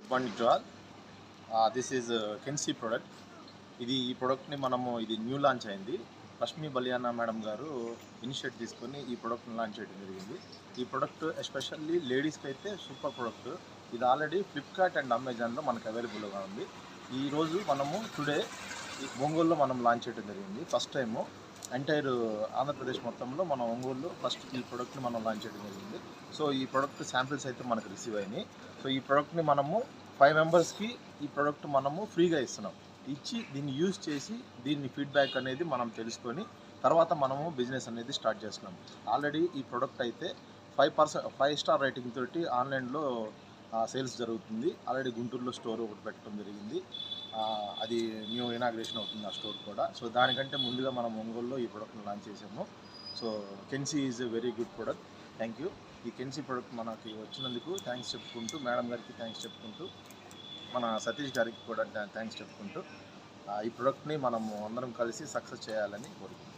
One jar. This is Kensi product. ఈ ప్రోడక్ట్ని మనము ఇది న్యూ లాంచ్ అయింది. రష్మి బలియానా మేడం గారు ఇనిషియేట్ తీసుకొని ఈ ప్రోడక్ట్ని లాంచ్ చేయడం జరిగింది. ఈ ప్రోడక్ట్ ఎస్పెషల్లీ లేడీస్కి అయితే సూపర్ ప్రోడక్ట్. ఇది ఆల్రెడీ ఫ్లిప్కార్ట్ అండ్ అమెజాన్లో మనకు అవైలబుల్గా ఉంది. ఈరోజు మనము టుడే ఒంగోలులో మనం లాంచ్ చేయడం జరిగింది. ఫస్ట్ టైము ఎంటైర్ ఆంధ్రప్రదేశ్ మొత్తంలో మన ఒంగోలులో ఫస్ట్ ఈ ప్రోడక్ట్ని మనం లాంచ్ చేయడం జరిగింది. సో ఈ ప్రోడక్ట్ శాంపిల్స్ అయితే మనకు రిసీవ్ అయినాయి. సో ఈ ప్రోడక్ట్ని మనము 5 మెంబర్స్కి ఈ ప్రోడక్ట్ మనము ఫ్రీగా ఇస్తున్నాం. ఇచ్చి దీన్ని యూజ్ చేసి దీన్ని ఫీడ్బ్యాక్ అనేది మనం తెలుసుకొని తర్వాత మనము బిజినెస్ అనేది స్టార్ట్ చేస్తున్నాం. ఆల్రెడీ ఈ ప్రోడక్ట్ అయితే 5 స్టార్ రేటింగ్ తోటి ఆన్లైన్లో సేల్స్ జరుగుతుంది. ఆల్రెడీ గుంటూరులో స్టోర్ ఒకటి పెట్టడం జరిగింది. అది న్యూ ఇనాగ్రేషన్ అవుతుంది ఆ స్టోర్ కూడా. సో దానికంటే ముందుగా మనం ఒంగోలులో ఈ ప్రోడక్ట్ని లాంచ్ చేసాము. సో కెన్సీ is a very good product. Thank you. ఈ కెన్సీ ప్రోడక్ట్ మనకి వచ్చినందుకు థ్యాంక్స్ చెప్పుకుంటూ, మేడం గారికి థ్యాంక్స్ చెప్పుకుంటూ, మన సతీష్ గారికి కూడా థ్యాంక్స్ చెప్పుకుంటూ ఈ ప్రోడక్ట్ని మనము అందరం కలిసి సక్సెస్ చేయాలని కోరుకుంటున్నాం.